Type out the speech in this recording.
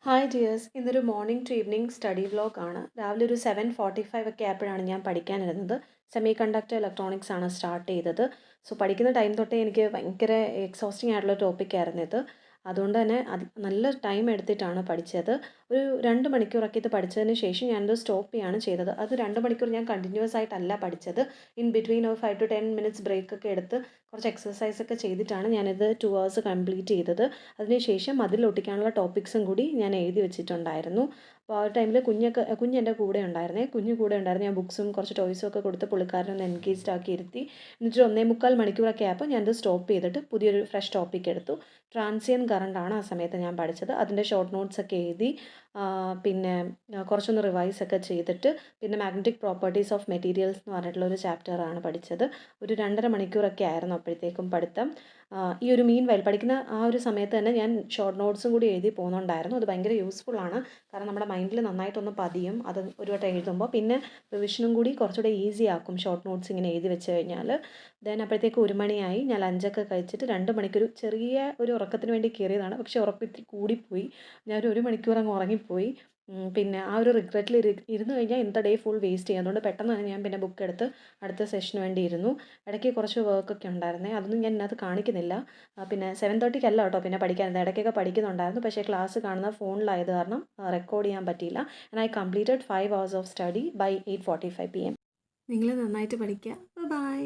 Hi dears, ഇന്നൊരു morning to evening study വ്ലോഗാണ്. രാവിലെ ഒരു 7:45 ഒക്കെ ആയപ്പോഴാണ് ഞാൻ പഠിക്കാനിരുന്നത്. സെമി കണ്ടക്ടർ ഇലക്ട്രോണിക്സ് ആണ് സ്റ്റാർട്ട് ചെയ്തത്. സോ പഠിക്കുന്ന ടൈം തൊട്ടേ എനിക്ക് ഭയങ്കര എക്സോസ്റ്റിംഗ് ആയിട്ടുള്ള ടോപ്പിക്കായിരുന്നു ഇത്. അതുകൊണ്ട് തന്നെ നല്ല ടൈം എടുത്തിട്ടാണ് പഠിച്ചത്. ഒരു 2 മണിക്കൂറൊക്കെ ഇത് പഠിച്ചതിന് ശേഷം ഞാനത് സ്റ്റോപ്പ് ചെയ്യാണ് ചെയ്തത്. അത് 2 മണിക്കൂർ ഞാൻ കണ്ടിന്യൂസ് ആയിട്ടല്ല പഠിച്ചത്. ഇൻ ബിറ്റ്വീൻ ഒരു 5 to 10 മിനിറ്റ്സ് ബ്രേക്ക് ഒക്കെ എടുത്ത് കുറച്ച് എക്സസൈസ് ഒക്കെ ചെയ്തിട്ടാണ് ഞാനിത് 2 hours കംപ്ലീറ്റ് ചെയ്തത്. അതിനുശേഷം അതിലൊട്ടിക്കാനുള്ള ടോപ്പിക്സും കൂടി ഞാൻ എഴുതി വെച്ചിട്ടുണ്ടായിരുന്നു. അപ്പോൾ ആ ഒരു ടൈമിൽ കുഞ്ഞെൻ്റെ കൂടെ ഉണ്ടായിരുന്നേ. കുഞ്ഞ് കൂടെ ഉണ്ടായിരുന്നു. ഞാൻ ബുക്സും കുറച്ച് ടോയ്സും ഒക്കെ കൊടുത്ത് പുള്ളിക്കാരനെ ഒന്ന് എൻഗേജ്ഡ് ആക്കി ഇരുത്തി. എന്നിട്ട് 1.25 മണിക്കൂറൊക്കെ ആയപ്പോൾ ഞാനത് സ്റ്റോപ്പ് ചെയ്തിട്ട് പുതിയൊരു ഫ്രഷ് ടോപ്പിക് എടുത്തു. ട്രാൻസിയൻറ്റ് കറണ്ടാണ് ആ സമയത്ത് ഞാൻ പഠിച്ചത്. അതിൻ്റെ ഷോർട്ട് നോട്ട്സ് ഒക്കെ എഴുതി. പിന്നെ കുറച്ചൊന്ന് റിവൈസ് ഒക്കെ ചെയ്തിട്ട് പിന്നെ മാഗ്നറ്റിക് പ്രോപ്പർട്ടീസ് ഓഫ് മെറ്റീരിയൽസ് എന്ന് പറഞ്ഞിട്ടുള്ള ഒരു ചാപ്റ്ററാണ് പഠിച്ചത്. ഒരു 2.5 മണിക്കൂറൊക്കെ ആയിരുന്നു അപ്പോഴത്തേക്കും പഠിത്തം. ഈ ഒരു മീൻ വൈൽ പഠിക്കുന്ന ആ ഒരു സമയത്ത് തന്നെ ഞാൻ ഷോർട്ട് നോട്ട്സും കൂടി എഴുതി പോകുന്നുണ്ടായിരുന്നു. അത് ഭയങ്കര യൂസ്ഫുള്ളാണ്. കാരണം നമ്മുടെ മൈൻഡിൽ നന്നായിട്ടൊന്ന് പതിയും അത് ഒരു വട്ടം എഴുതുമ്പോൾ. പിന്നെ റിവിഷനും കൂടി കുറച്ചുകൂടെ ഈസി ആക്കും ഷോർട്ട് നോട്ട്സ് ഇങ്ങനെ എഴുതി വെച്ച് കഴിഞ്ഞാൽ. ദെൻ അപ്പോഴത്തേക്ക് 1 മണിയായി. ഞാൻ ലഞ്ചൊക്കെ കഴിച്ചിട്ട് 2 മണിക്കൂർ ചെറിയ ഒരു ഉറക്കത്തിന് വേണ്ടി കയറിയതാണ്. പക്ഷേ ഉറക്കം ഇത്തിരി കൂടിപ്പോയി. ഞാനൊരു 1 മണിക്കൂർ അങ്ങ് ഉറങ്ങിപ്പോയി. പിന്നെ ആ ഒരു റിഗ്രറ്റിൽ ഇരുന്ന് കഴിഞ്ഞാൽ ഇന്നത്തെ ഡേ ഫുൾ വേസ്റ്റ് ചെയ്യും. അതുകൊണ്ട് പെട്ടെന്ന് തന്നെ ഞാൻ പിന്നെ ബുക്ക് എടുത്ത് അടുത്ത സെഷന് വേണ്ടി ഇരുന്നു. ഇടയ്ക്ക് കുറച്ച് വർക്കൊക്കെ ഉണ്ടായിരുന്നേ, അതൊന്നും ഞാൻ ഇതിനകത്ത് കാണിക്കുന്നില്ല. പിന്നെ 7:30 കേട്ടോ പിന്നെ പഠിക്കാനിരുന്നത്. ഇടയ്ക്കൊക്കെ പഠിക്കുന്നുണ്ടായിരുന്നു. പക്ഷേ ക്ലാസ് കാണുന്ന ഫോണിലായത് കാരണം റെക്കോർഡ് ചെയ്യാൻ പറ്റിയില്ല. And I completed 5 hours of study by 8:45 PM. നിങ്ങൾ നന്നായിട്ട് പഠിക്കുക. ബൈ.